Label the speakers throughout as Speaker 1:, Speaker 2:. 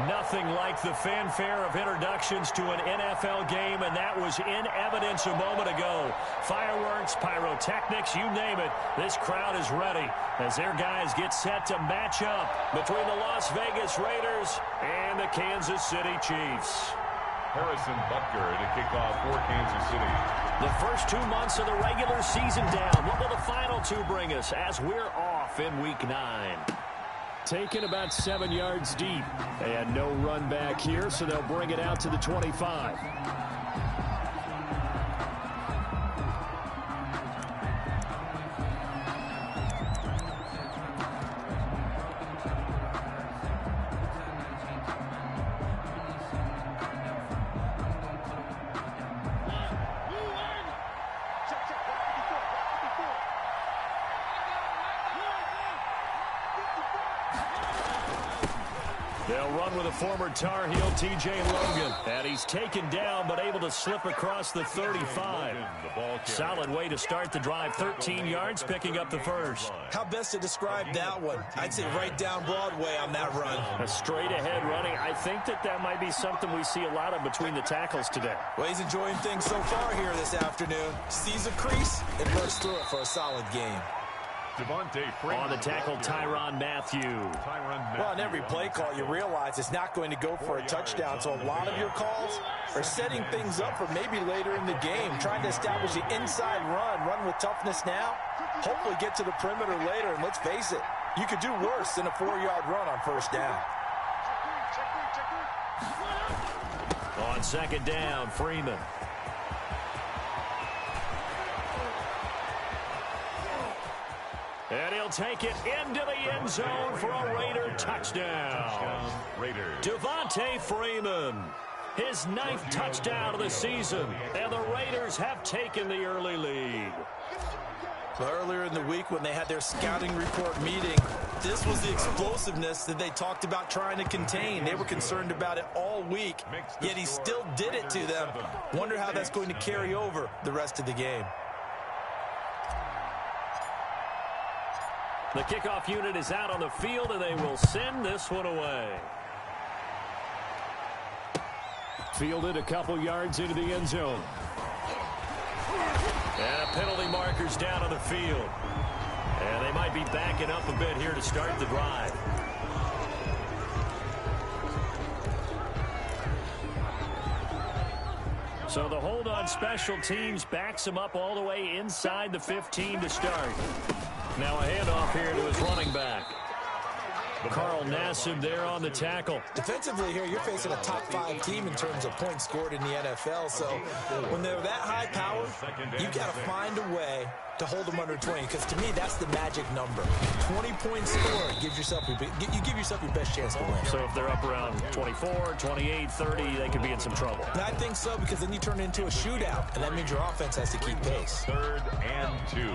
Speaker 1: Nothing like the fanfare of introductions to an NFL game, and that was in evidence a moment ago. Fireworks, pyrotechnics, you name it. This crowd is ready as their guys get set to match up between the Las Vegas Raiders and the Kansas City Chiefs.
Speaker 2: Harrison Butker to kick off for Kansas City.
Speaker 1: The first 2 months of the regular season down. What will the final two bring us as we're off in Week 9? Taken about 7 yards deep. And no run back here, so they'll bring it out to the 25. They'll run with a former Tar Heel, T.J. Logan. And he's taken down, but able to slip across the 35. Solid way to start the drive. 13 yards, picking up the first.
Speaker 3: How best to describe that one? I'd say right down Broadway on that run.
Speaker 1: A straight-ahead running. I think that might be something we see a lot of between the tackles today.
Speaker 3: Well, he's enjoying things so far here this afternoon. Sees a crease and bursts through it for a solid game.
Speaker 1: On the tackle, Tyrann Mathieu.
Speaker 3: Well, on every play call, you realize it's not going to go for a touchdown, so a lot of your calls are setting things up for maybe later in the game, trying to establish the inside run with toughness now, hopefully get to the perimeter later, and let's face it, you could do worse than a 4-yard run on first down.
Speaker 1: On second down, Freeman. And he'll take it into the end zone for a Raider touchdown. Devontae Freeman, his 9th touchdown of the season, and the Raiders have taken the early lead.
Speaker 3: Well, earlier in the week when they had their scouting report meeting, this was the explosiveness that they talked about trying to contain. They were concerned about it all week, yet he still did it to them. Wonder how that's going to carry over the rest of the game.
Speaker 1: The kickoff unit is out on the field, and they will send this one away. Fielded a couple yards into the end zone. And penalty markers down on the field. And they might be backing up a bit here to start the drive. So the hold on special teams backs him up all the way inside the 15 to start. Now a handoff here to his running back. Carl Nassib there on the tackle.
Speaker 3: Defensively here, you're facing a top-5 team in terms of points scored in the NFL. So when they're that high power, you've got to find a way to hold them under 20. Because to me, that's the magic number. 20 points scored, you give yourself your best chance to win.
Speaker 1: So if they're up around 24, 28, 30, they could be in some trouble.
Speaker 3: And I think so, because then you turn it into a shootout, and that means your offense has to keep pace.
Speaker 2: 3rd and 2.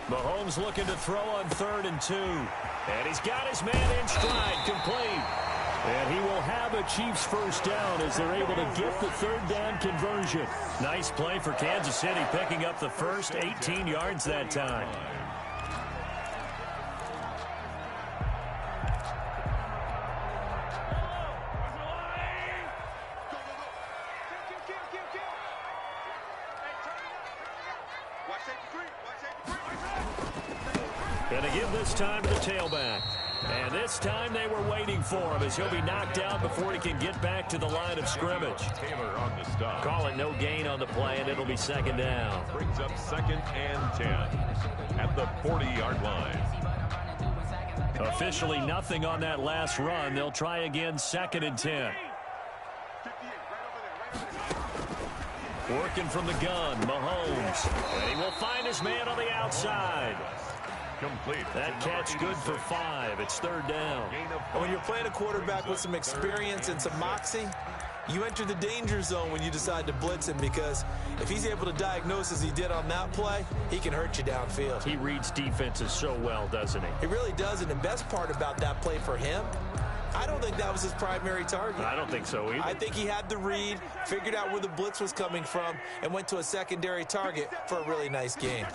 Speaker 1: Mahomes looking to throw on 3rd and 2. And he's got his man in stride, complete. And he will have a Chiefs first down as they're able to get the 3rd down conversion. Nice play for Kansas City, picking up the first 18 yards that time. Going to give this time to the tailback. And this time they were waiting for him as he'll be knocked out before he can get back to the line of scrimmage.
Speaker 2: Taylor on the stop.
Speaker 1: Call it no gain on the play, and it'll be 2nd down.
Speaker 2: Brings up 2nd and 10 at the 40-yard line.
Speaker 1: Officially nothing on that last run. They'll try again 2nd and 10. Working from the gun, Mahomes. And he will find his man on the outside.
Speaker 2: Complete.
Speaker 1: That catch good for 5. It's 3rd down.
Speaker 3: When you're playing a quarterback with some experience and some moxie, you enter the danger zone when you decide to blitz him, because if he's able to diagnose as he did on that play, he can hurt you downfield.
Speaker 1: He reads defenses so well, doesn't he?
Speaker 3: He really does, and the best part about that play for him I don't think that was his primary target.
Speaker 1: I don't think so either.
Speaker 3: I think he had the read, figured out where the blitz was coming from, and went to a secondary target for a really nice gain.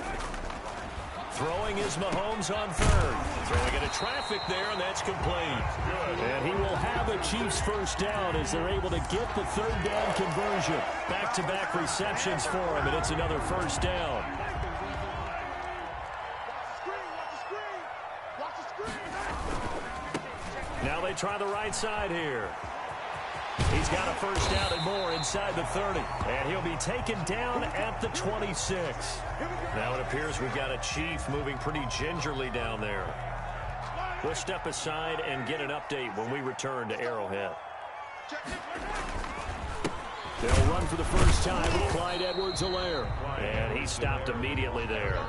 Speaker 1: Throwing is Mahomes on third. Throwing into traffic there, and that's complete. And he will have a Chiefs first down as they're able to get the third down conversion. Back-to-back receptions for him, and it's another first down. Now they try the right side here. He's got a first down and more inside the 30. And he'll be taken down at the 26. Now it appears we've got a Chief moving pretty gingerly down there. We'll step aside and get an update when we return to Arrowhead. They'll run for the first time with Clyde Edwards-Helaire. And he stopped immediately there.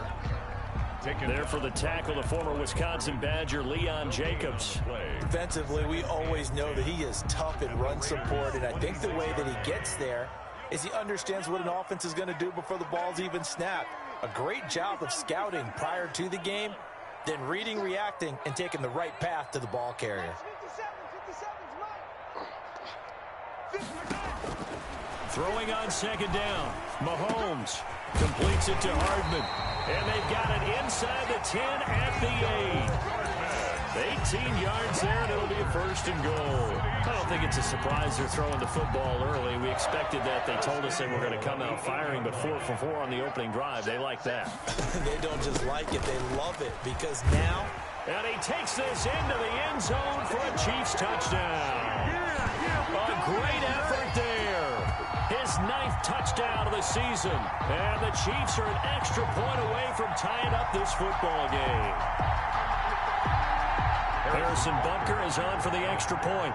Speaker 1: There for the tackle, the former Wisconsin Badger, Leon Jacobs.
Speaker 3: Defensively, we always know that he is tough in run support, and I think the way that he gets there is he understands what an offense is going to do before the ball's even snapped. A great job of scouting prior to the game, then reading, reacting, and taking the right path to the ball carrier.
Speaker 1: Throwing on second down, Mahomes completes it to Hardman. And they've got it inside the 10 at the 8. 18 yards there, and it'll be a first and goal. I don't think it's a surprise they're throwing the football early. We expected that. They told us they were going to come out firing, but 4 for 4 on the opening drive. They like that.
Speaker 3: They don't just like it, they love it, because now...
Speaker 1: And he takes this into the end zone for a Chiefs touchdown. A great effort there. His 9th touchdown of the season. And the Chiefs are an extra point away from tying up this football game. Harrison Butker is on for the extra point.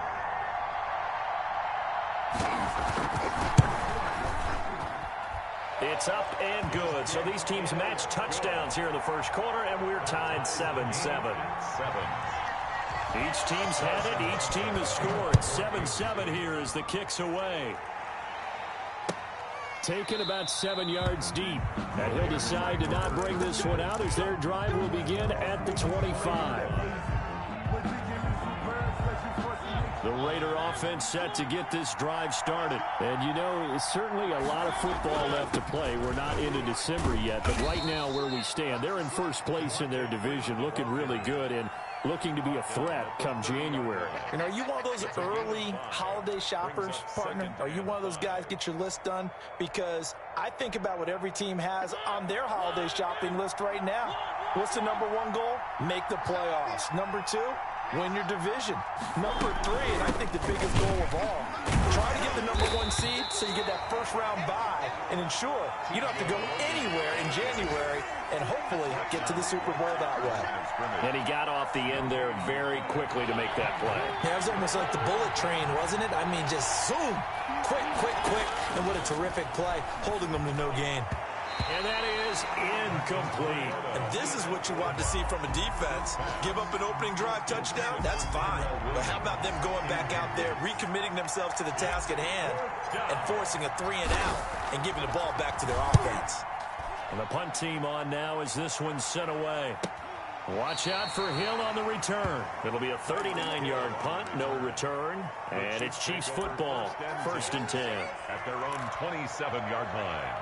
Speaker 1: It's up and good. So these teams match touchdowns here in the first quarter, and we're tied 7-7. Each team's had it. Each team has scored. 7-7 here as the kick's away. Taken about 7 yards deep. And he'll decide to not bring this one out as their drive will begin at the 25. The Raider offense set to get this drive started. And, you know, certainly a lot of football left to play. We're not into December yet, but right now where we stand, they're in first place in their division, looking really good and looking to be a threat come January.
Speaker 3: And are you one of those early holiday shoppers, partner? Are you one of those guys get your list done? Because I think about what every team has on their holiday shopping list right now. What's the number 1 goal? Make the playoffs. Number 2, win your division. Number 3, and I think the biggest goal of all, try to get the number 1 seed so you get that first round bye and ensure you don't have to go anywhere in January and hopefully get to the Super Bowl that way.
Speaker 1: And he got off the end there very quickly to make that play.
Speaker 3: Yeah, it was almost like the bullet train, wasn't it? I mean, just zoom, quick, quick, quick, and what a terrific play, holding them to no gain.
Speaker 1: And that is incomplete.
Speaker 3: And this is what you want to see from a defense. Give up an opening drive touchdown, that's fine. But how about them going back out there, recommitting themselves to the task at hand, and forcing a 3-and-out and giving the ball back to their offense.
Speaker 1: And the punt team on now as this one's sent away. Watch out for Hill on the return. It'll be a 39-yard punt, no return. And it's Chiefs football, 1st and 10.
Speaker 2: At their own 27-yard line.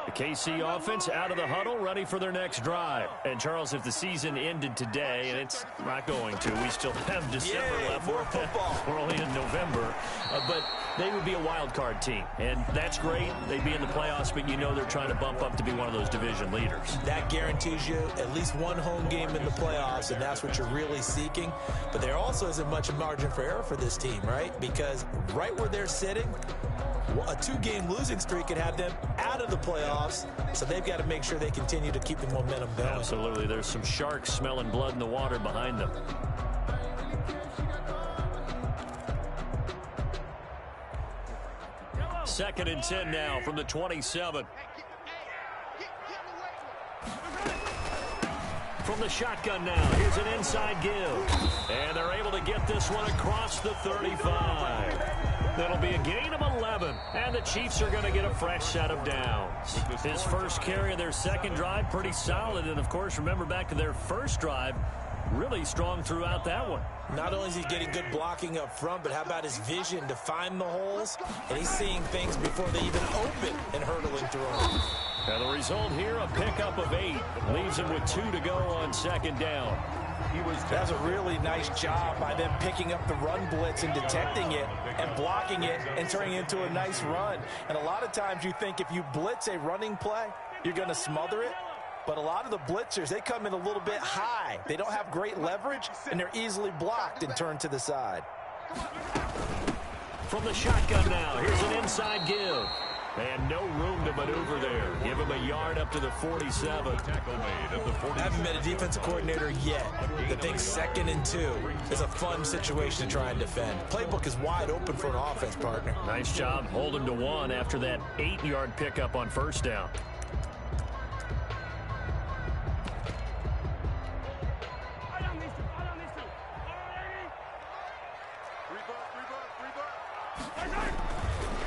Speaker 1: The KC offense out of the huddle, ready for their next drive. And, Charles, if the season ended today, and it's not going to, we still have December left.
Speaker 3: More football.
Speaker 1: We're only in November. But they would be a wild card team. And that's great. They'd be in the playoffs, but you know they're trying to bump up to be one of those division leaders.
Speaker 3: That guarantees you at least 1 home game in the playoffs, and that's what you're really seeking. But there also isn't much margin for error for this team, right? Because right where they're sitting, a 2-game losing streak could have them out of the playoffs, so they've got to make sure they continue to keep the momentum going.
Speaker 1: Absolutely. There's some sharks smelling blood in the water behind them. Second and 10 now from the 27. From the shotgun now, here's an inside give. And they're able to get this one across the 35. That'll be a gain of 11. one. And the Chiefs are going to get a fresh set of downs. His first carry of their second drive, pretty solid. And, of course, remember back to their first drive, really strong throughout that one.
Speaker 3: Not only is he getting good blocking up front, but how about his vision to find the holes? And he's seeing things before they even open and hurtling through them.
Speaker 1: And the result here, a pickup of 8. Leaves him with 2 to go on second down.
Speaker 3: That's a really nice job by them picking up the run blitz and detecting it and blocking it and turning it into a nice run. And a lot of times you think if you blitz a running play, you're going to smother it. But a lot of the blitzers, they come in a little bit high. They don't have great leverage, and they're easily blocked and turned to the side.
Speaker 1: From the shotgun now, here's an inside give. And no room to maneuver there. Give him a yard up to the 47.
Speaker 3: I haven't met a defensive coordinator yet that thinks 2nd and 2 is a fun situation to try and defend. Playbook is wide open for an offense, partner.
Speaker 1: Nice job holding to 1 after that 8-yard pickup on first down.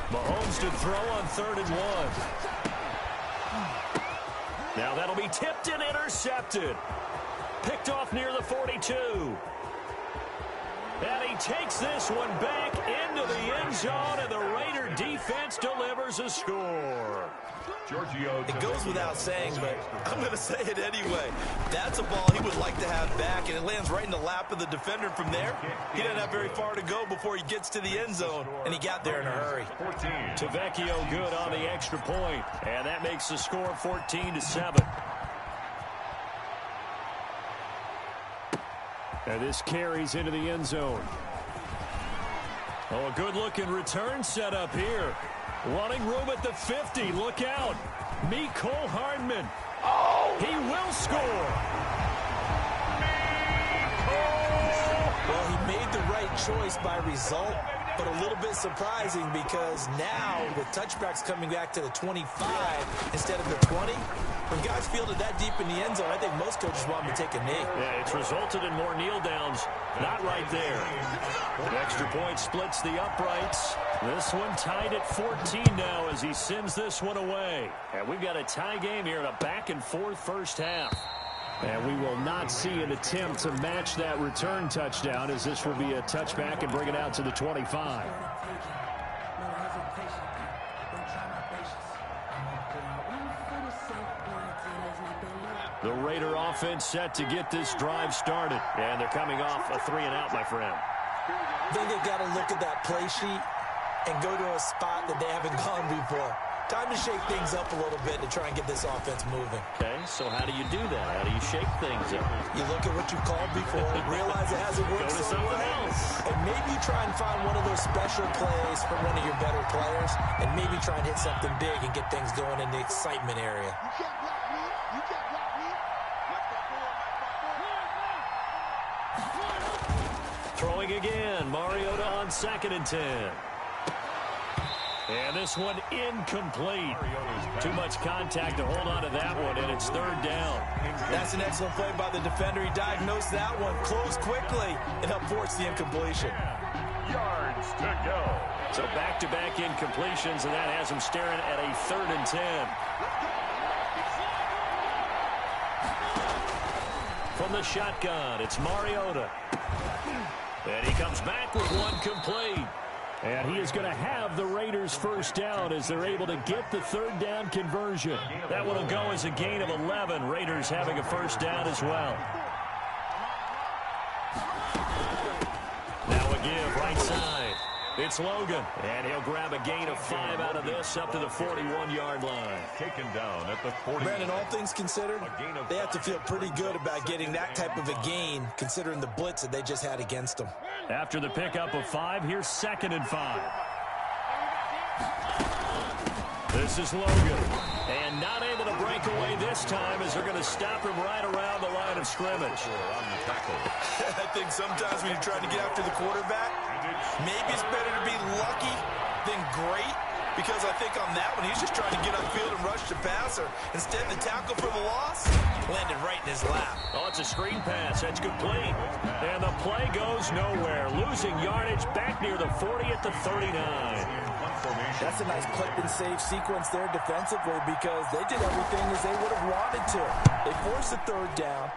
Speaker 1: Mahomes to throw on 3rd and 1. Now that'll be tipped and intercepted. Picked off near the 42. And he takes this one back into the end zone, and the Raider defense delivers a score.
Speaker 3: It goes without saying, but I'm going to say it anyway. That's a ball he would like to have back, and it lands right in the lap of the defender from there. He doesn't have very far to go before he gets to the end zone, and he got there in a hurry.
Speaker 1: TheOneWayOG good on the extra point, and that makes the score 14-7. And this carries into the end zone. Oh, a good-looking return set up here. Running room at the 50. Look out. Mecole Hardman. Oh! He will score.
Speaker 3: Well, he made the right choice by result, but a little bit surprising because now with touchbacks coming back to the 25 instead of the 20, when guys fielded that deep in the end zone, I think most coaches want them to take a knee.
Speaker 1: Yeah, it's resulted in more kneel downs. Not right there. The extra point splits the uprights. This one tied at 14 now as he sends this one away. And we've got a tie game here in a back-and-forth first half. And we will not see an attempt to match that return touchdown, as this will be a touchback and bring it out to the 25. The Raider offense set to get this drive started. And they're coming off a 3-and-out, my friend.
Speaker 3: I think they've got to look at that play sheet and go to a spot that they haven't gone before. Time to shake things up a little bit to try and get this offense moving.
Speaker 1: Okay, so how do you do that? How do you shake things up?
Speaker 3: You look at what you called before, realize it hasn't worked
Speaker 1: Go to
Speaker 3: so
Speaker 1: something
Speaker 3: well,
Speaker 1: else.
Speaker 3: and maybe try and find one of those special plays from one of your better players, and maybe try and hit something big and get things going in the excitement area.
Speaker 1: Throwing again, Mariota on 2nd and 10. And this one incomplete. Too much contact to hold on to that one, and it's 3rd down.
Speaker 3: That's an excellent play by the defender. He diagnosed that one, closed quickly, and helped force the incompletion.
Speaker 2: Yards to go.
Speaker 1: So back-to-back incompletions, and that has him staring at a 3rd and 10. From the shotgun, it's Mariota. And he comes back with one complete. And he is going to have the Raiders first down as they're able to get the 3rd down conversion. That one will go as a gain of 11. Raiders having a first down as well. Now a give right side. It's Logan. And he'll grab a gain of 5 out of this up to the 41-yard line.
Speaker 2: Taken down at the 40.
Speaker 3: Brandon, all things considered, they have to feel pretty good about getting that type of a gain considering the blitz that they just had against them.
Speaker 1: After the pickup of 5, here's 2nd and 5. This is Logan. And not able to break away this time as they're going to stop him right around the line of scrimmage.
Speaker 3: I think sometimes when you're trying to get after the quarterback, maybe it's better to be lucky than great, because I think on that one, he's just trying to get upfield and rush the passer. Instead, the tackle for the loss landed right in his lap.
Speaker 1: Oh, it's a screen pass. That's complete. And the play goes nowhere. Losing yardage back near the 40 at the 39.
Speaker 3: That's a nice clip and save sequence there defensively because they did everything as they would have wanted to. They forced the third down,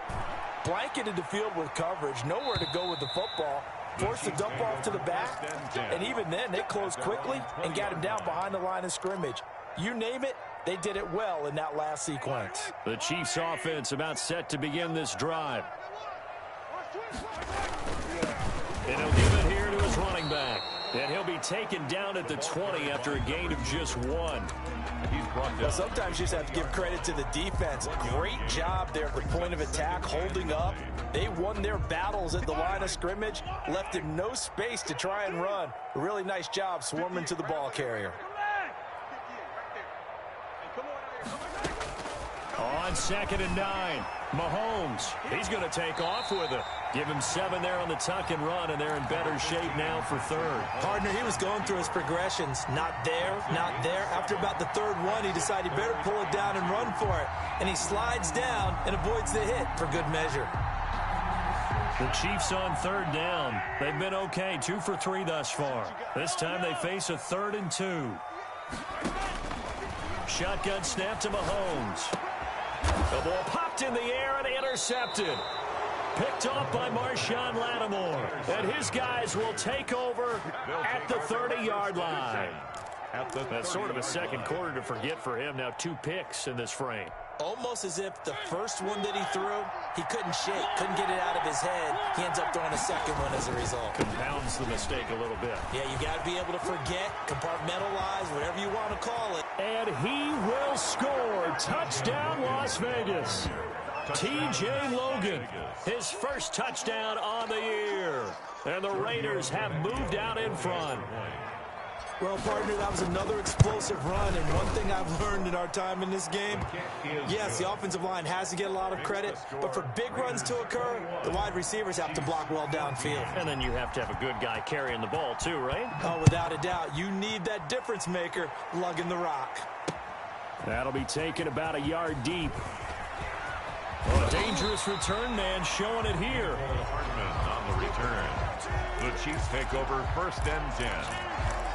Speaker 3: blanketed the field with coverage, nowhere to go with the football, forced the dump off to the back, and even then they closed quickly and got him down behind the line of scrimmage. You name it, they did it well in that last sequence.
Speaker 1: The Chiefs offense about set to begin this drive. And he'll give it here to his running back. And he'll be taken down at the 20 after a gain of just 1.
Speaker 3: Well, sometimes you just have to give credit to the defense. Great job there at the point of attack, holding up. They won their battles at the line of scrimmage, left him no space to try and run. A really nice job swarming to the ball carrier.
Speaker 1: On 2nd and 9, Mahomes. He's going to take off with it. Give him 7 there on the tuck and run, and they're in better shape now for 3rd.
Speaker 3: Partner, he was going through his progressions. Not there, not there. After about the 3rd one, he decided he better pull it down and run for it. And he slides down and avoids the hit for good measure.
Speaker 1: The Chiefs on 3rd down. They've been okay, 2 for 3 thus far. This time they face a 3rd and 2. Shotgun snap to Mahomes. The ball popped in the air and intercepted. Picked off by Marshawn Lattimore. And his guys will take over at the 30-yard line. That's sort of a second quarter to forget for him. Now 2 picks in this frame.
Speaker 3: Almost as if the first one that he threw, he couldn't shake, couldn't get it out of his head. He ends up throwing a second one as a result.
Speaker 1: Compounds the mistake a little bit.
Speaker 3: Yeah, you got to be able to forget, compartmentalize, whatever you want to call it.
Speaker 1: And he will score. Touchdown, Las Vegas. T.J. Logan, his first touchdown on the year. And the Raiders have moved out in front.
Speaker 3: Well, partner, that was another explosive run, and one thing I've learned in our time in this game, yes, the offensive line has to get a lot of credit, but for big runs to occur, the wide receivers have to block well downfield.
Speaker 1: And then you have to have a good guy carrying the ball too, right?
Speaker 3: Oh, without a doubt. You need that difference maker lugging the rock.
Speaker 1: That'll be taken about a yard deep. Well, a dangerous return man showing it here.
Speaker 2: On the return. The Chiefs take over 1st and 10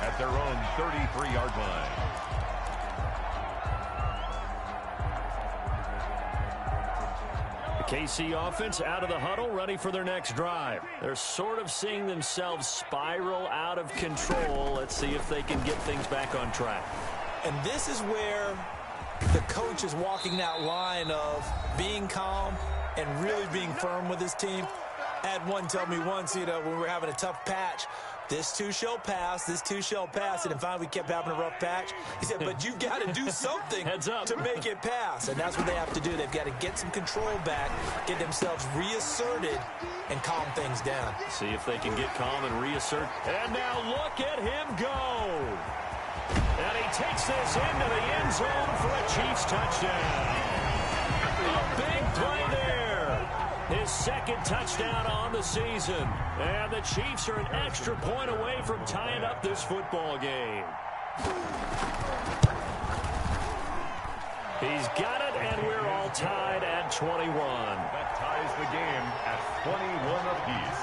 Speaker 2: at their own 33-yard line.
Speaker 1: The KC offense out of the huddle, ready for their next drive. They're sort of seeing themselves spiral out of control. Let's see if they can get things back on track.
Speaker 3: And this is where the coach is walking that line of being calm and really being firm with his team. I had one tell me once, when we were having a tough patch, this too shall pass, this too shall pass. And finally we kept having a rough patch. He said, but you've got to do something to make it pass. And that's what they have to do. They've got to get some control back, get themselves reasserted, and calm things down.
Speaker 1: See if they can get calm and reassert. And now look at him go. And he takes this into the end zone for a Chiefs touchdown. A big play there. His 2nd touchdown on the season. And the Chiefs are an extra point away from tying up this football game. He's got it, and we're all tied at 21.
Speaker 2: That ties the game at 21 apiece.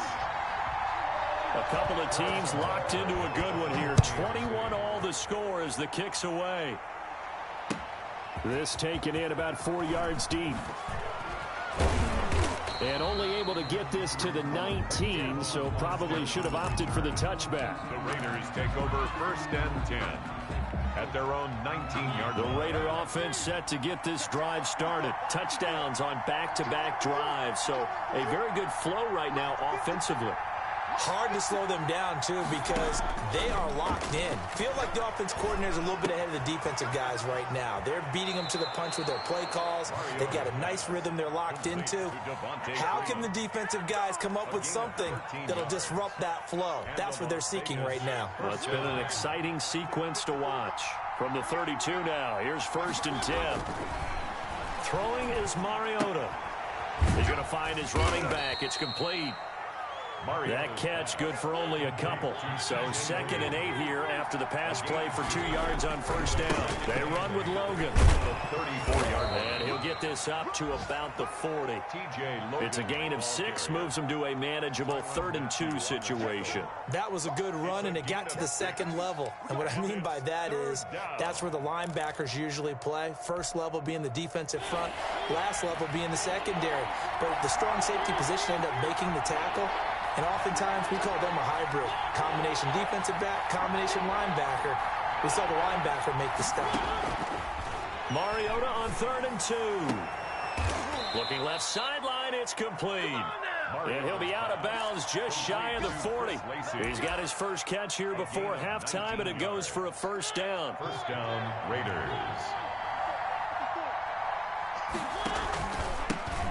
Speaker 1: A couple of teams locked into a good one here. 21 all the score as the kick's away. This taken in about 4 yards deep. And only able to get this to the 19, so probably should have opted for the touchback.
Speaker 2: The Raiders take over 1st and 10 at their own 19-yard line.
Speaker 1: The Raider offense set to get this drive started. Touchdowns on back-to-back drives, so a very good flow right now offensively.
Speaker 3: Hard to slow them down, too, because they are locked in. Feel like the offense coordinator is a little bit ahead of the defensive guys right now. They're beating them to the punch with their play calls. They've got a nice rhythm they're locked into. How can the defensive guys come up with something that'll disrupt that flow? That's what they're seeking right now.
Speaker 1: Well, it's been an exciting sequence to watch. From the 32 now, here's 1st and 10. Throwing is Mariota. He's going to find his running back. It's complete. That catch good for only a couple. So 2nd and 8 here after the pass play for 2 yards on first down. They run with Logan.
Speaker 2: 34-yard line.
Speaker 1: And he'll get this up to about the 40. It's a gain of 6, moves him to a manageable 3rd and 2 situation.
Speaker 3: That was a good run, and it got to the 2nd level. And what I mean by that is that's where the linebackers usually play. First level being the defensive front, last level being the secondary. But the strong safety position ended up making the tackle. And oftentimes we call them a hybrid. Combination defensive back, combination linebacker. We saw the linebacker make the stop.
Speaker 1: Mariota on 3rd and 2. Looking left sideline, it's complete. And he'll be out of bounds just shy of the 40. He's got his first catch here before halftime, and it goes for a first down.
Speaker 2: First down, Raiders.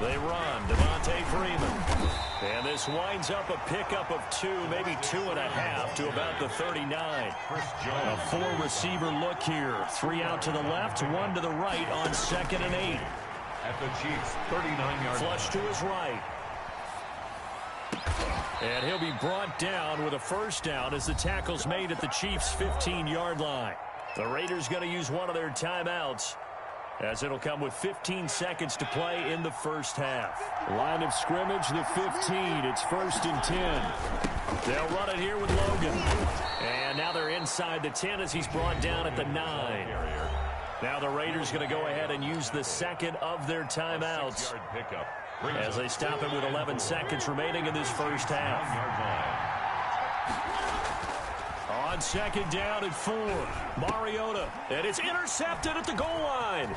Speaker 1: They run, Devontae Freeman. And this winds up a pickup of 2, maybe 2.5 to about the 39. A 4-receiver look here. 3 out to the left, 1 to the right on 2nd and 8.
Speaker 2: At the Chiefs' 39-yard
Speaker 1: flush to his right. And he'll be brought down with a first down as the tackle's made at the Chiefs' 15-yard line. The Raiders going to use one of their timeouts, as it'll come with 15 seconds to play in the first half. Line of scrimmage, the 15. It's 1st and 10. They'll run it here with Logan. And now they're inside the 10 as he's brought down at the 9. Now the Raiders going to go ahead and use the 2nd of their timeouts as they stop it with 11 seconds remaining in this first half. On 2nd down at 4, Mariota, and it's intercepted at the goal line.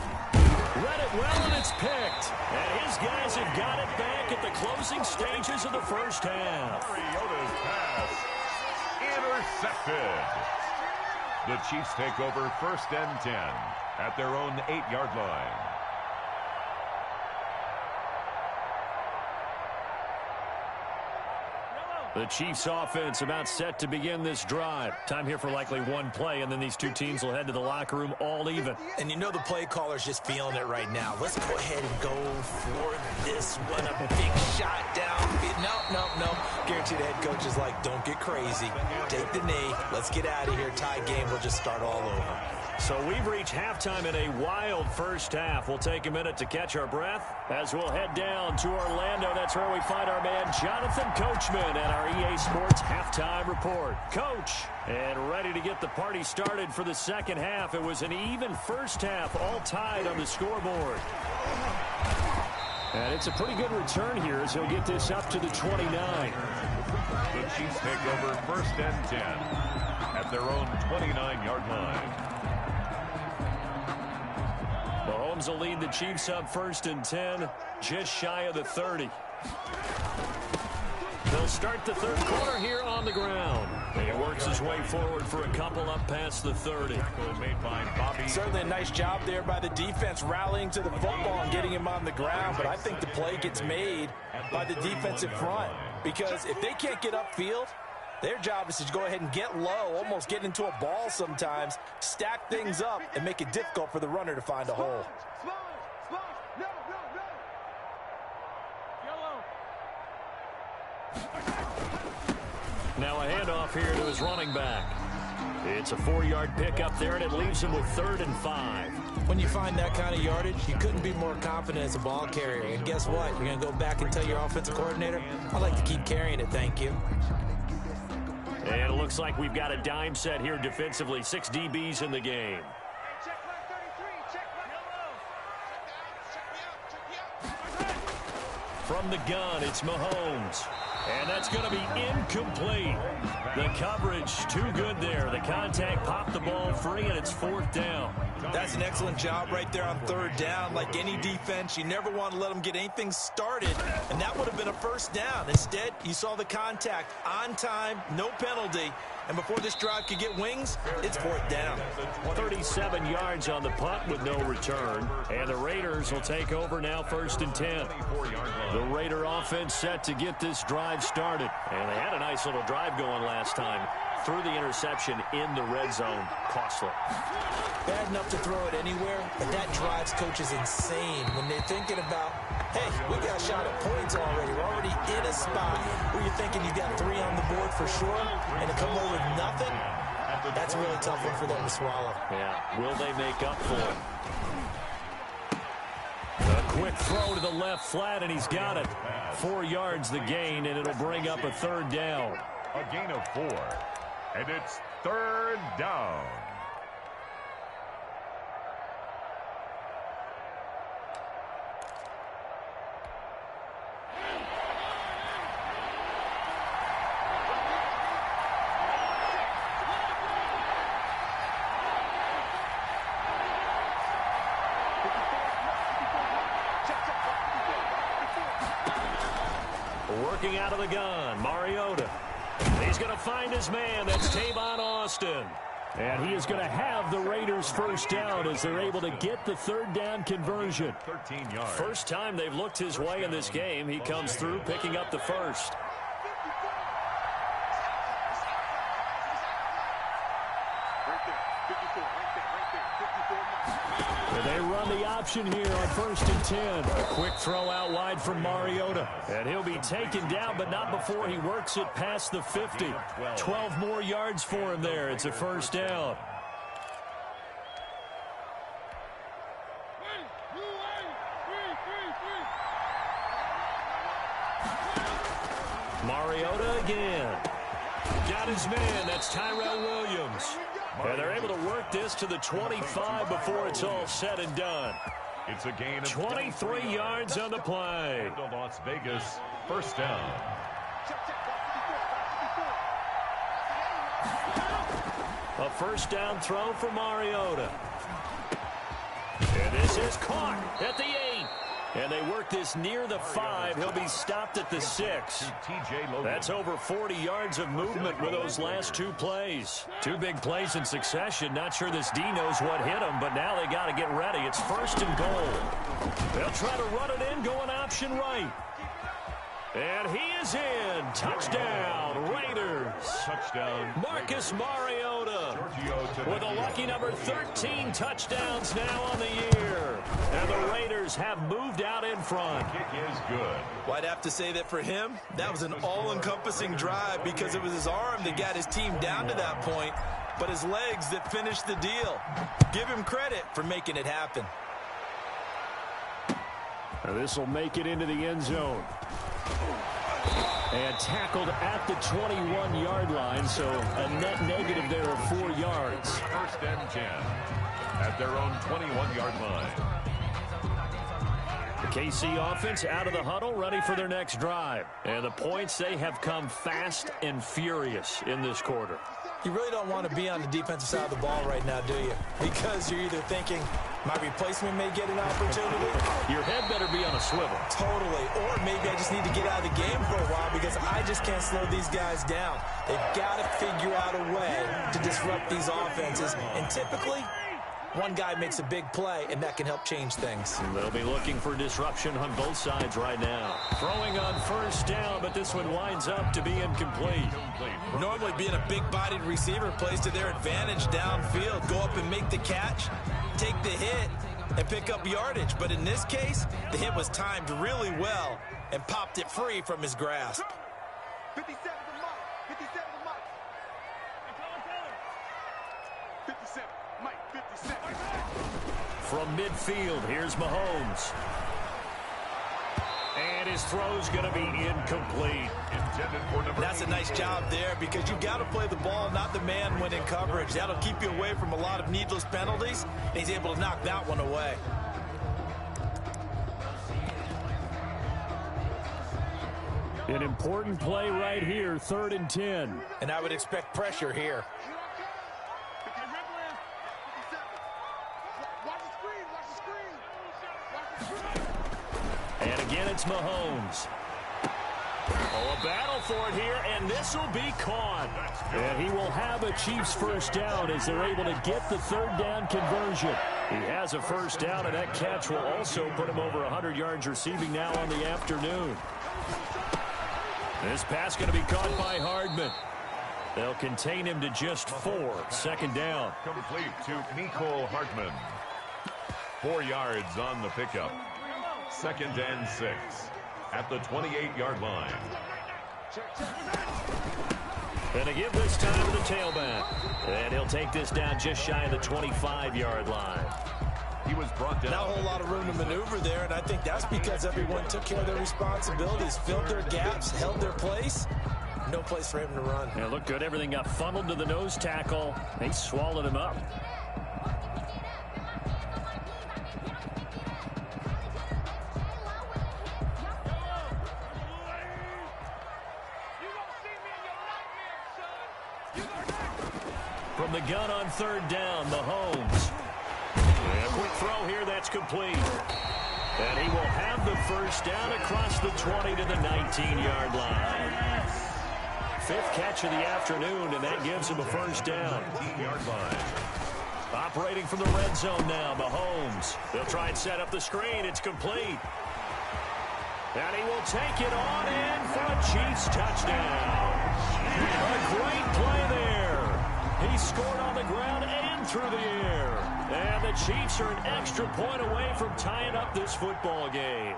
Speaker 1: Read it well, and it's picked. And his guys have got it back at the closing stages of the first half.
Speaker 2: Mariota's pass intercepted. The Chiefs take over 1st and 10 at their own 8-yard line.
Speaker 1: The Chiefs offense about set to begin this drive. Time here for likely one play, and then these two teams will head to the locker room all even.
Speaker 3: And you know the play caller's just feeling it right now. Let's go ahead and go for this one. A big shot down. No. Guarantee the head coach is like, don't get crazy. Take the knee. Let's get out of here. Tie game. We'll just start all over.
Speaker 1: So we've reached halftime in a wild first half. We'll take a minute to catch our breath as we'll head down to Orlando. That's where we find our man Jonathan Coachman at our EA Sports Halftime Report. Coach, and ready to get the party started for the second half. It was an even first half, all tied on the scoreboard. And it's a pretty good return here as he'll get this up to the 29.
Speaker 2: The Chiefs take over 1st and 10 at their own 29-yard line.
Speaker 1: Mahomes will lead the Chiefs up 1st and 10, just shy of the 30. They'll start the third quarter here on the ground. And he works his way forward for a couple up past the 30.
Speaker 2: Made by Bobby.
Speaker 3: Certainly a nice job there by the defense rallying to the football and getting him on the ground. But I think the play gets made by the defensive front, because if they can't get upfield, their job is to go ahead and get low, almost get into a ball sometimes, stack things up, and make it difficult for the runner to find a hole.
Speaker 1: Now a handoff here to his running back. It's a 4-yard pickup there, and it leaves him with 3rd and 5.
Speaker 3: When you find that kind of yardage, you couldn't be more confident as a ball carrier. And guess what? You're going to go back and tell your offensive coordinator, I'd like to keep carrying it, thank you.
Speaker 1: And it looks like we've got a dime set here defensively. 6 DBs in the game. From the gun, it's Mahomes. And that's going to be incomplete. The coverage too good there. The contact popped the ball free, and it's 4th down.
Speaker 3: That's an excellent job right there on 3rd down. Like any defense, you never want to let them get anything started, and that would have been a first down. Instead, you saw the contact on time, no penalty, and before this drive could get wings, it's 4th down.
Speaker 1: 37 yards on the punt with no return, and the Raiders will take over now 1st and 10. The Raider offense set to get this drive started, and they had a nice little drive going last time. threw the interception in the red zone. Costly.
Speaker 3: Bad enough to throw it anywhere, but that drives coaches insane when they're thinking about, hey, we got a shot at points already. We're already in a spot where you're thinking you got 3 on the board for sure, and to come away with nothing, that's a really tough one for them to swallow.
Speaker 1: Yeah, will they make up for it? A quick throw to the left flat, and he's got it. 4 yards the gain, and it'll bring up a 3rd down.
Speaker 2: A gain of 4, and it's 3rd down.
Speaker 1: Working out of the gun, Mariota. He's going to find his man. That's Tavon Austin. And he is going to have the Raiders' 1st down as they're able to get the 3rd down conversion.
Speaker 2: 13 yards.
Speaker 1: First time they've looked his way in this game. He comes through picking up the 1st. They run the option here on 1st and 10. A quick throw out wide from Mariota. And he'll be taken down, but not before he works it past the 50. 12 more yards for him there. It's a 1st down. Mariota again. Got his man. That's Tyrell Williams. And they're able to work this to the 25 before it's all said and done.
Speaker 2: It's a gain of
Speaker 1: 23 yards on the play.
Speaker 2: To Las Vegas, 1st down.
Speaker 1: A 1st down throw for Mariota. And this is caught at the 8. And they work this near the 5. He'll be stopped at the 6. That's over 40 yards of movement with those last 2 plays. 2 big plays in succession. Not sure this D knows what hit him, but now they got to get ready. It's 1st and goal. They'll try to run it in, going option right. And he is in. Touchdown, Raiders.
Speaker 2: Touchdown.
Speaker 1: Marcus Mariota with a lucky number 13 touchdowns now on the year. And the Raiders have moved out in front.
Speaker 2: Kick is good.
Speaker 3: Well, I'd have to say that for him, that was an all-encompassing drive because it was his arm that got his team down to that point, but his legs that finished the deal. Give him credit for making it happen.
Speaker 1: This will make it into the end zone. And tackled at the 21-yard line, so a net negative there of 4 yards.
Speaker 2: 1st and 10 at their own 21-yard line.
Speaker 1: The KC offense out of the huddle, ready for their next drive. And the points, they have come fast and furious in this quarter.
Speaker 3: You really don't want to be on the defensive side of the ball right now, do you? Because you're either thinking, my replacement may get an opportunity.
Speaker 1: Your head better be on a swivel.
Speaker 3: Totally. Or maybe I just need to get out of the game for a while because I just can't slow these guys down. They've got to figure out a way to disrupt these offenses. And typically, one guy makes a big play, and that can help change things.
Speaker 1: They'll be looking for disruption on both sides right now. Throwing on 1st down, but this one winds up to be incomplete.
Speaker 3: Normally being a big-bodied receiver plays to their advantage downfield. Go up and make the catch, take the hit, and pick up yardage. But in this case, the hit was timed really well and popped it free from his grasp.
Speaker 4: 57 to Mike. 57 to Mike. 57. Mike, 57.
Speaker 1: From midfield, here's Mahomes. And his throw's going to be incomplete.
Speaker 3: That's a nice job there because you've got to play the ball, not the man when in coverage. That'll keep you away from a lot of needless penalties. And he's able to knock that one away.
Speaker 1: An important play right here, 3rd and 10.
Speaker 3: And I would expect pressure here.
Speaker 1: And again, it's Mahomes. Oh, a battle for it here, and this will be caught. And he will have a Chiefs 1st down as they're able to get the 3rd down conversion. He has a 1st down, and that catch will also put him over 100 yards receiving now on the afternoon. This pass going to be caught by Hardman. They'll contain him to just 4. Second down.
Speaker 2: Complete to Nicole Hartman. 4 yards on the pickup. 2nd and 6 at the 28-yard line.
Speaker 1: And a give this time to the tailback. And he'll take this down just shy of the 25-yard line.
Speaker 2: He was brought down.
Speaker 3: Not a whole lot of room to maneuver there, and I think that's because everyone took care of their responsibilities, filled their gaps, held their place. No place for him to run.
Speaker 1: Yeah, looked good. Everything got funneled to the nose tackle. They swallowed him up. From the gun on 3rd down, Mahomes. And a quick throw here, that's complete. And he will have the first down across the 20 to the 19-yard line. 5th catch of the afternoon, and that gives him a first down.
Speaker 2: 19-yard line.
Speaker 1: Operating from the red zone now, Mahomes. They'll try and set up the screen. It's complete. And he will take it on in for a Chiefs touchdown. A great play there. He scored on the ground and through the air. And the Chiefs are an extra point away from tying up this football game.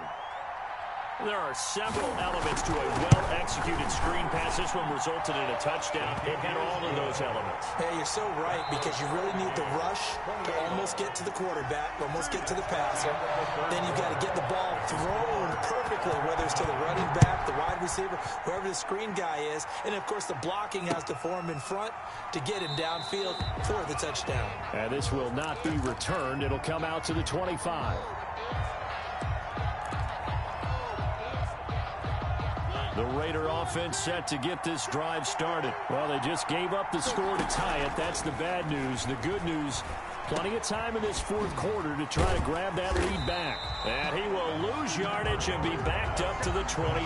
Speaker 1: There are several elements to a well-executed screen pass. This one resulted in a touchdown. It had all of those elements.
Speaker 3: Hey, you're so right, because you really need the rush to almost get to the quarterback, almost get to the passer. Then you've got to get the ball thrown perfectly, whether it's to the running back, the wide receiver, whoever the screen guy is. And, of course, the blocking has to form in front to get him downfield for the touchdown.
Speaker 1: And this will not be returned. It'll come out to the 25. The Raider offense set to get this drive started. Well, they just gave up the score to tie it. That's the bad news. The good news, plenty of time in this 4th quarter to try to grab that lead back. And he will lose yardage and be backed up to the 24.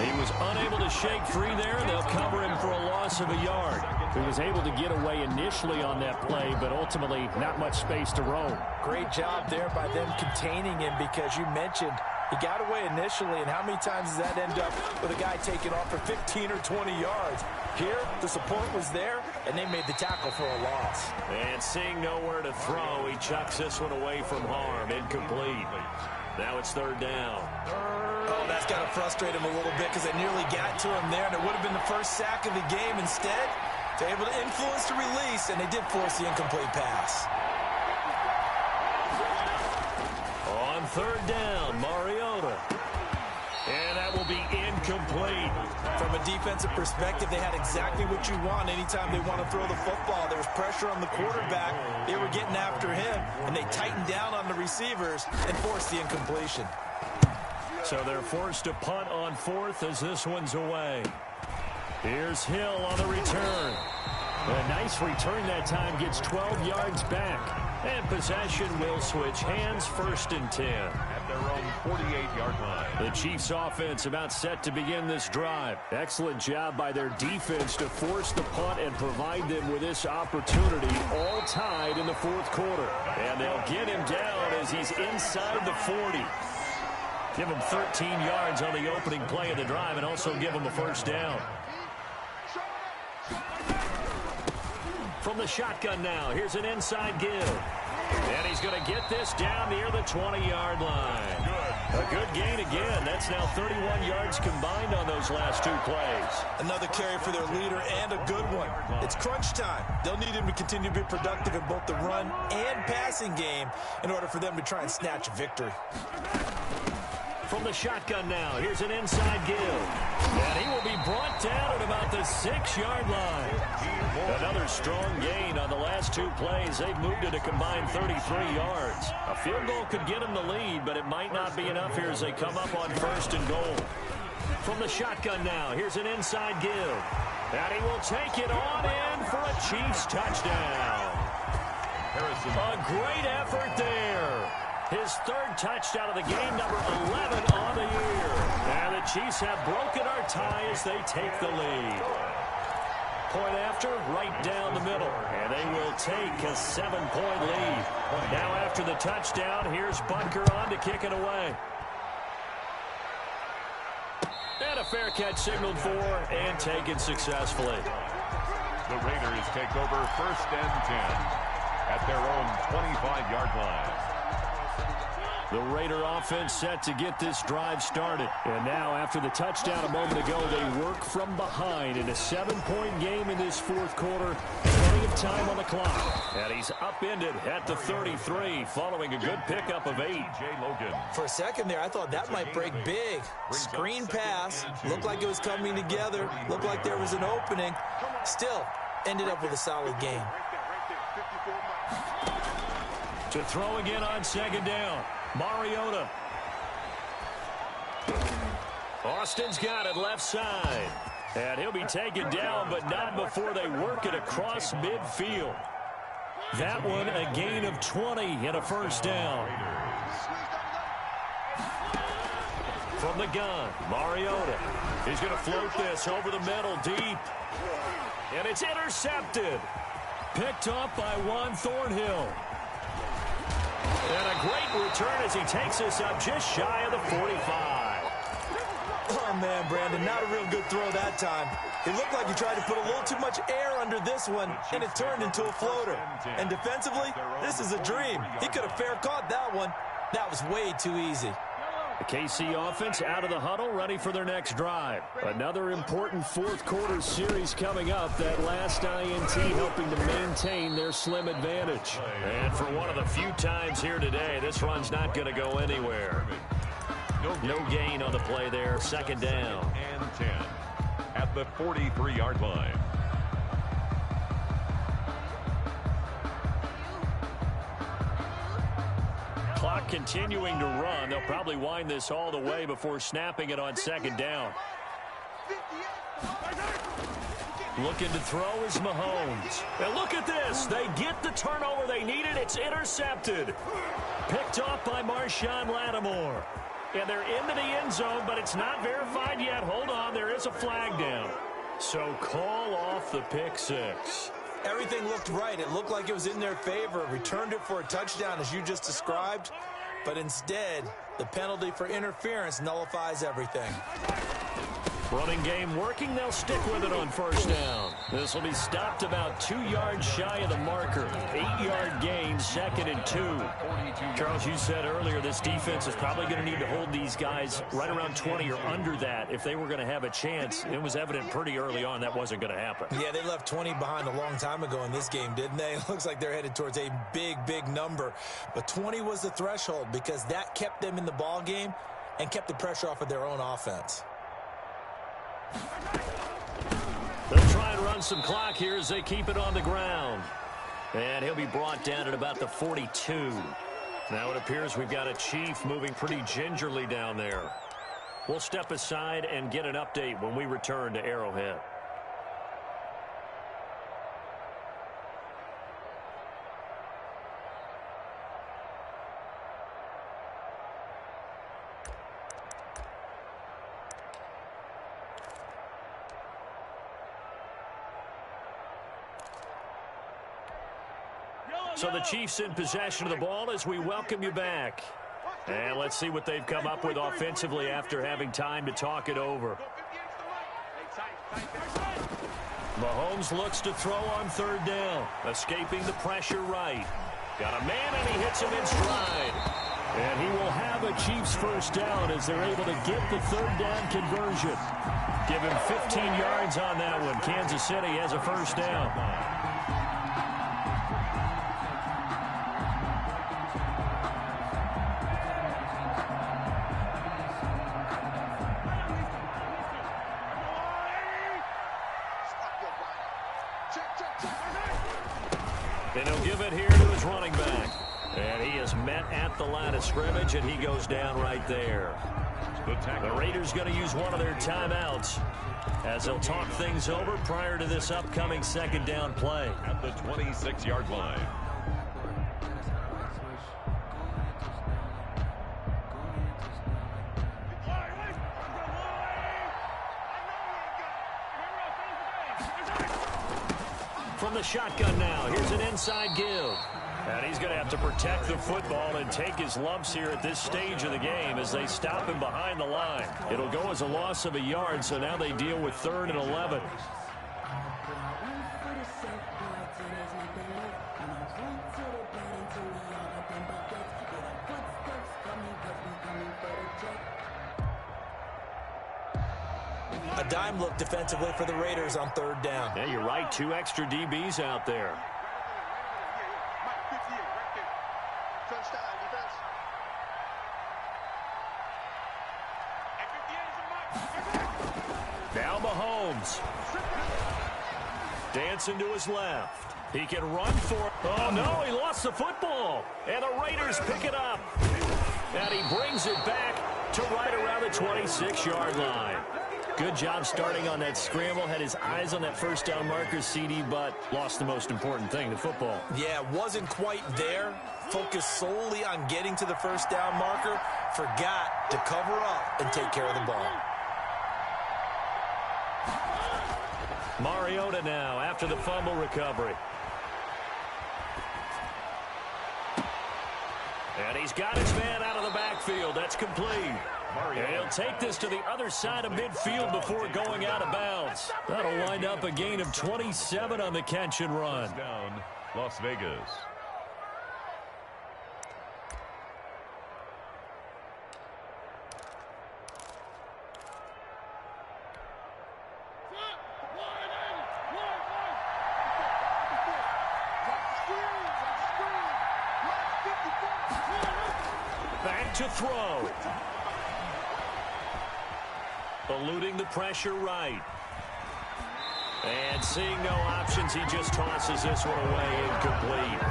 Speaker 1: He was unable to shake free there, and they'll cover him for a loss of a yard. He was able to get away initially on that play, but ultimately not much space to roam.
Speaker 3: Great job there by them containing him, because you mentioned he got away initially, and how many times does that end up with a guy taking off for 15 or 20 yards? Here, the support was there, and they made the tackle for a loss.
Speaker 1: And seeing nowhere to throw, he chucks this one away from harm. Incomplete. Now it's 3rd down.
Speaker 3: Oh, that's got to frustrate him a little bit, because they nearly got to him there, and it would have been the first sack of the game. Instead, they're able to influence the release, and they did force the incomplete pass.
Speaker 1: On 3rd down, Mariota. And that will be incomplete.
Speaker 3: From a defensive perspective, they had exactly what you want anytime they want to throw the football. There was pressure on the quarterback. They were getting after him, and they tightened down on the receivers and forced the incompletion.
Speaker 1: So they're forced to punt on 4th as this one's away. Here's Hill on the return. A nice return that time, gets 12 yards back. And possession will switch hands, 1st and 10.
Speaker 2: At their own 48-yard line.
Speaker 1: The Chiefs offense about set to begin this drive. Excellent job by their defense to force the punt and provide them with this opportunity, all tied in the 4th quarter. And they'll get him down as he's inside the 40. Give him 13 yards on the opening play of the drive, and also give him a first down. From the shotgun now, here's an inside give. And he's going to get this down near the 20-yard line. A good gain again. That's now 31 yards combined on those last 2 plays.
Speaker 3: Another carry for their leader, and a good one. It's crunch time. They'll need him to continue to be productive in both the run and passing game in order for them to try and snatch a victory.
Speaker 1: From the shotgun now, here's an inside give. And he will be brought down at about the 6-yard line. Another strong gain on the last 2 plays. They've moved it a combined 33 yards. A field goal could get them the lead, but it might not be enough here as they come up on 1st and goal. From the shotgun now, here's an inside give. And he will take it on in for a Chiefs touchdown. A great effort there. His 3rd touchdown of the game, number 11 on the year. And the Chiefs have broken our tie as they take the lead. Point after, right down the middle. And they will take a 7-point lead. Now after the touchdown, here's Butker on to kick it away. And a fair catch signaled for and taken successfully.
Speaker 2: The Raiders take over 1st and 10 at their own 25-yard line.
Speaker 1: The Raider offense set to get this drive started. And now, after the touchdown a moment ago, they work from behind in a 7-point game in this 4th quarter. Plenty of time on the clock. And he's upended at the 33 following a good pickup of 8.
Speaker 3: For a second there, I thought that might break big. Screen pass. Looked like it was coming together. Looked like there was an opening. Still, ended up with a solid game.
Speaker 1: To throw again on 2nd down. Mariota. Austin's got it left side. And he'll be taken down, but not before they work it across midfield. That one a gain of 20 and a 1st down. From the gun, Mariota. He's going to float this over the middle deep. And it's intercepted. Picked off by Juan Thornhill. And a great return as he takes us up just shy of the 45.
Speaker 3: Oh, man, Brandon, not a real good throw that time. It looked like he tried to put a little too much air under this one, and it turned into a floater. And defensively, this is a dream. He could have fair caught that one. That was way too easy.
Speaker 1: The KC offense out of the huddle, ready for their next drive. Another important 4th quarter series coming up. That last INT helping to maintain their slim advantage. And for one of the few times here today, this run's not going to go anywhere. No gain on the play there. 2nd down.
Speaker 2: And 10 at the 43-yard line.
Speaker 1: Clock continuing to run. They'll probably wind this all the way before snapping it on 2nd down. Looking to throw is Mahomes. And look at this. They get the turnover they needed. It's intercepted. Picked off by Marshawn Lattimore. And they're into the end zone, but it's not verified yet. Hold on. There is a flag down. So call off the pick 6.
Speaker 3: Everything looked right. It looked like it was in their favor. Returned it for a touchdown, as you just described. But instead, the penalty for interference nullifies everything.
Speaker 1: Running game working. They'll stick with it on 1st down. This will be stopped about 2 yards shy of the marker. 8-yard gain, 2nd and 2. Charles, you said earlier this defense is probably going to need to hold these guys right around 20 or under that if they were going to have a chance. It was evident pretty early on that wasn't going to happen.
Speaker 3: Yeah, they left 20 behind a long time ago in this game, didn't they? It looks like they're headed towards a big number. But 20 was the threshold because that kept them in the ball game and kept the pressure off of their own offense.
Speaker 1: They'll try and run some clock here as they keep it on the ground. And he'll be brought down at about the 42. Now it appears we've got a Chief moving pretty gingerly down there. We'll step aside and get an update when we return to Arrowhead. So the Chiefs in possession of the ball as we welcome you back. And let's see what they've come up with offensively after having time to talk it over. Mahomes looks to throw on 3rd down. Escaping the pressure right. Got a man and he hits him in stride. And he will have a Chiefs 1st down as they're able to get the 3rd down conversion. Give him 15 yards on that one. Kansas City has a 1st down. And he'll give it here to his running back. And he is met at the line of scrimmage, and he goes down right there. The Raiders going to use one of their timeouts as they'll talk things over prior to this upcoming 2nd down play.
Speaker 2: At the 26-yard line.
Speaker 1: from the shotgun now. Here's an inside give. And he's going to have to protect the football and take his lumps here at this stage of the game as they stop him behind the line. It'll go as a loss of a yard, so now they deal with 3rd and 11.
Speaker 3: A dime look defensively for the Raiders on 3rd down.
Speaker 1: Yeah, you're right. 2 extra DBs out there. Now Mahomes. Dancing to his left. He can run for it. Oh, no, he lost the football. And the Raiders pick it up. And he brings it back to right around the 26-yard line. Good job starting on that scramble. Had his eyes on that first down marker, CD, but lost the most important thing, the football.
Speaker 3: Yeah, wasn't quite there. Focused solely on getting to the first down marker. Forgot to cover up and take care of the ball.
Speaker 1: Mariota now after the fumble recovery. And he's got his man out of the backfield. That's complete. And he'll take this to the other side of midfield before going out of bounds. That'll wind up a gain of 27 on the catch and run.
Speaker 2: Down, Las Vegas.
Speaker 1: Back to throw. Eluding the pressure right. And seeing no options, he just tosses this one away, incomplete.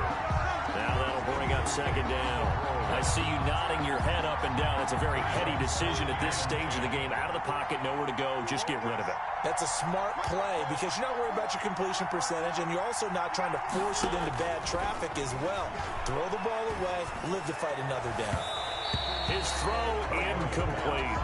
Speaker 1: Now that'll bring up 2nd down. I see you nodding your head up and down. It's a very heady decision at this stage of the game. Out of the pocket, nowhere to go. Just get rid of it.
Speaker 3: That's a smart play because you're not worried about your completion percentage, and you're also not trying to force it into bad traffic as well. Throw the ball away, live to fight another down.
Speaker 1: His throw incomplete.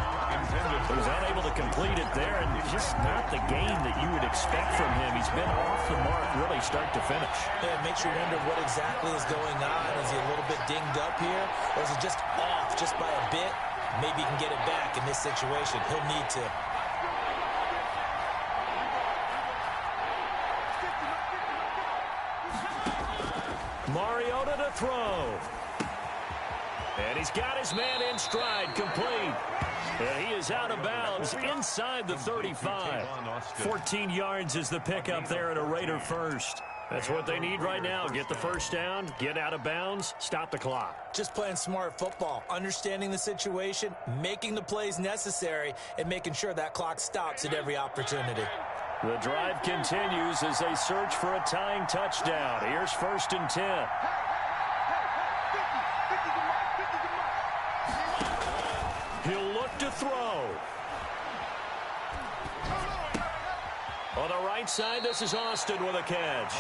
Speaker 1: He was unable to complete it there, and just not the game that you would expect from him. He's been off the mark really start to finish.
Speaker 3: Yeah, it makes you wonder what exactly is going on. Is he a little bit dinged up here, or is it just off just by a bit? Maybe he can get it back in this situation. He'll need to.
Speaker 1: Mariota to throw. And he's got his man in stride, complete. And he is out of bounds inside the 35. 14 yards is the pickup there at a Raider first. That's what they need right now. Get the first down, get out of bounds, stop the clock.
Speaker 3: Just playing smart football, understanding the situation, making the plays necessary, and making sure that clock stops at every opportunity.
Speaker 1: The drive continues as they search for a tying touchdown. Here's 1st and 10. He'll look to throw. On the right side, this is Austin with a catch.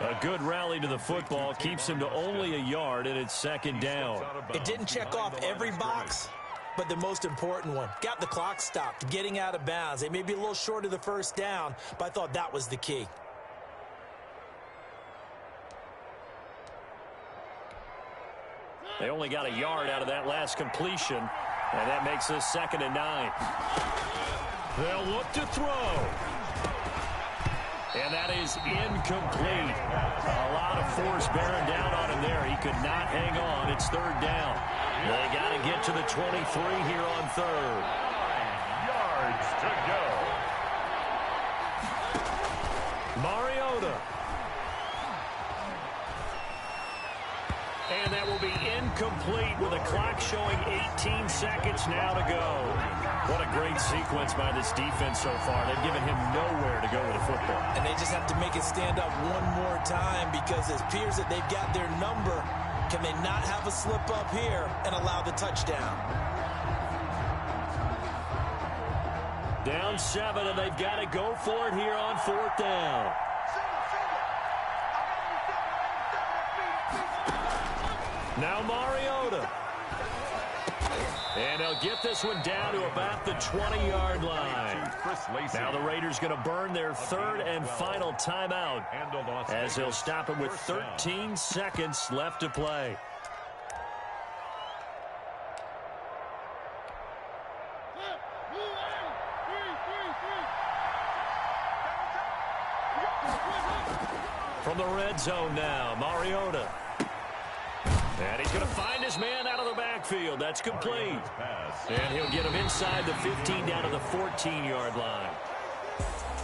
Speaker 1: A good rally to the football keeps him to only a yard, and it's 2nd down.
Speaker 3: It didn't check off every box, but the most important one. Got the clock stopped, getting out of bounds. They may be a little short of the first down, but I thought that was the key.
Speaker 1: They only got a yard out of that last completion, and that makes this 2nd and 9. They'll look to throw. And that is incomplete. A lot of force bearing down on him there. He could not hang on. It's 3rd down. They got to get to the 23 here on 3rd.
Speaker 2: 9 yards to go.
Speaker 1: Mariota. And that will be incomplete with a clock showing 18 seconds now to go. What a great sequence by this defense so far. They've given him nowhere to go with the football.
Speaker 3: And they just have to make it stand up one more time because it appears that they've got their number. Can they not have a slip up here and allow the touchdown?
Speaker 1: Down 7, and they've got to go for it here on 4th down. Now Mariota. And they'll get this one down to about the 20-yard line. Now the Raiders going to burn their third and final timeout as they'll stop it with 13 seconds left to play. From the red zone now, Mariota. And he's going to find his man out of the backfield. That's complete. And he'll get him inside the 15 down to the 14-yard line.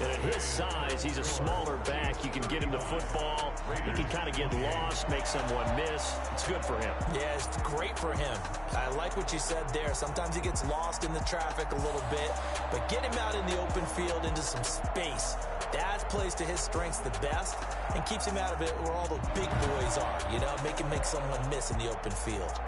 Speaker 1: And at his size, he's a smaller back. You can get him the football. He can kind of get lost, make someone miss. It's good for him.
Speaker 3: Yeah, it's great for him. I like what you said there. Sometimes he gets lost in the traffic a little bit, but get him out in the open field into some space. That plays to his strengths the best and keeps him out of it where all the big boys are, you know, make him make someone miss in the open field.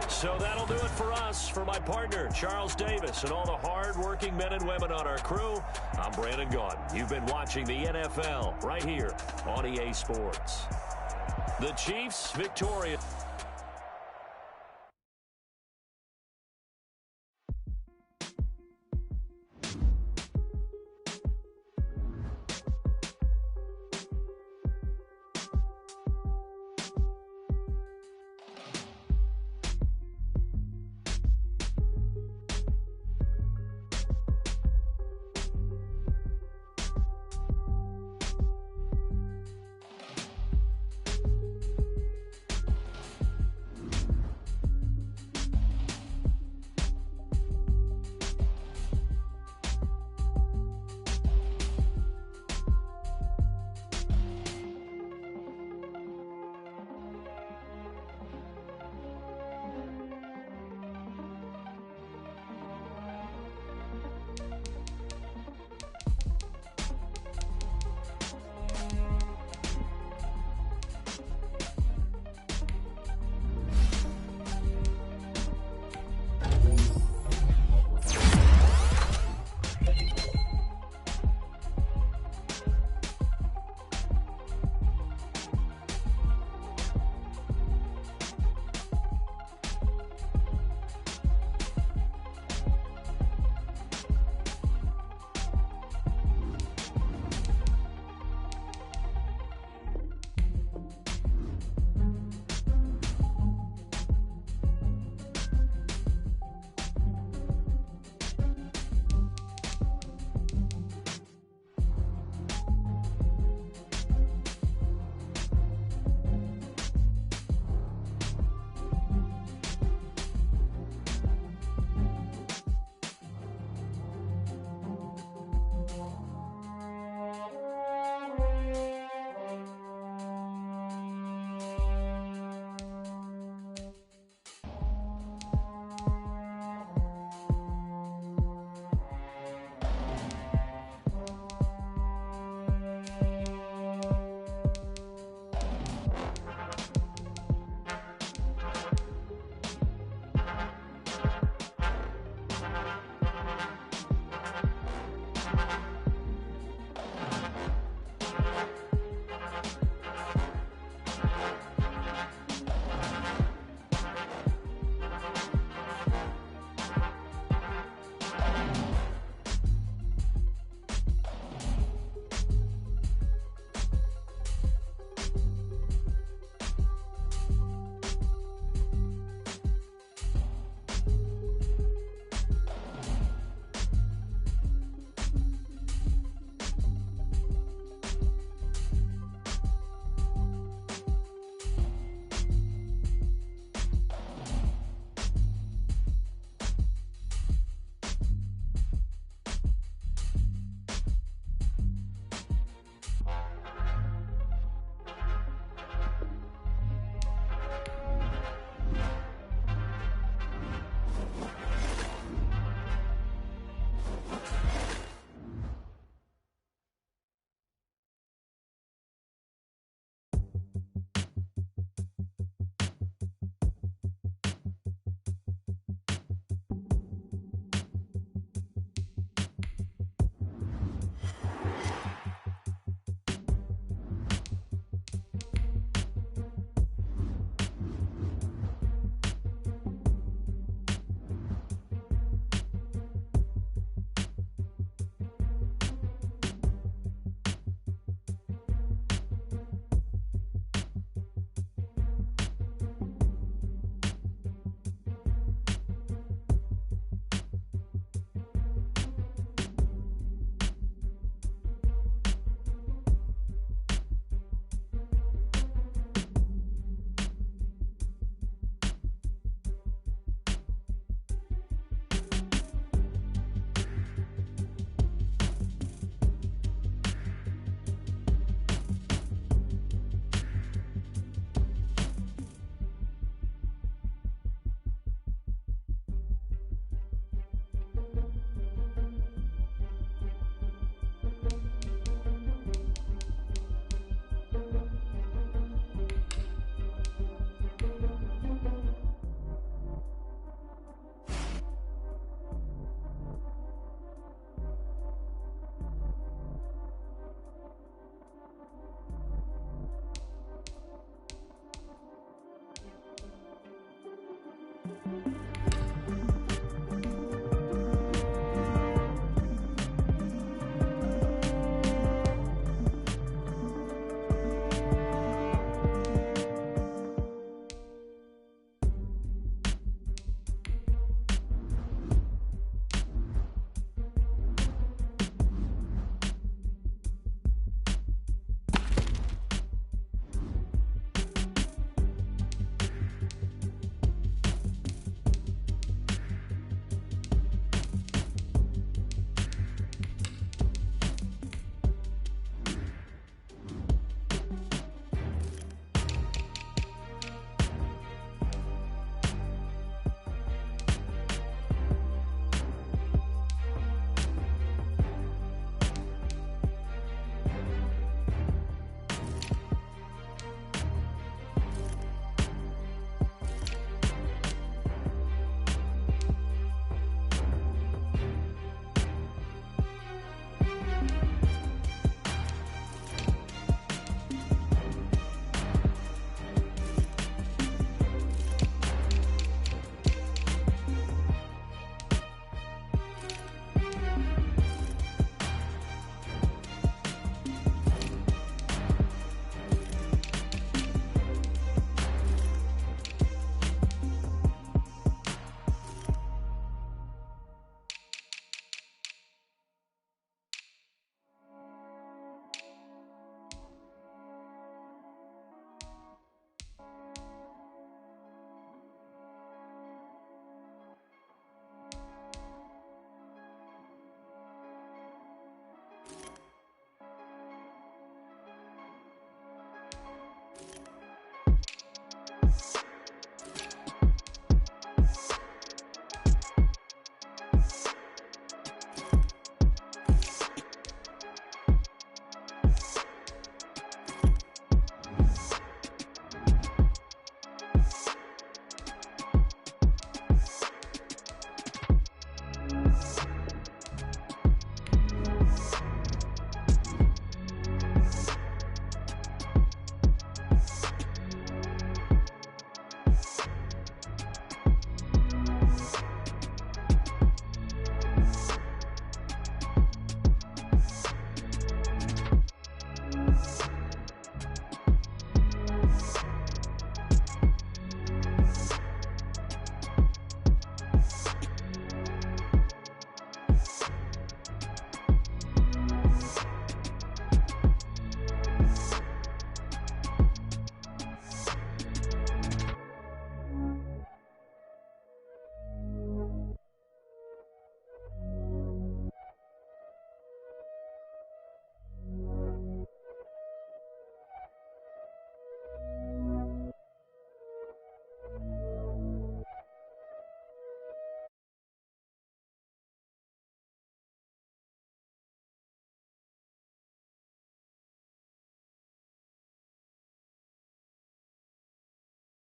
Speaker 1: So that'll do it for us. For my partner, Charles Davis, and all the hard-working men and women on our crew, I'm Brandon Gaudin. You've been watching the NFL right here on EA Sports. The Chiefs victorious.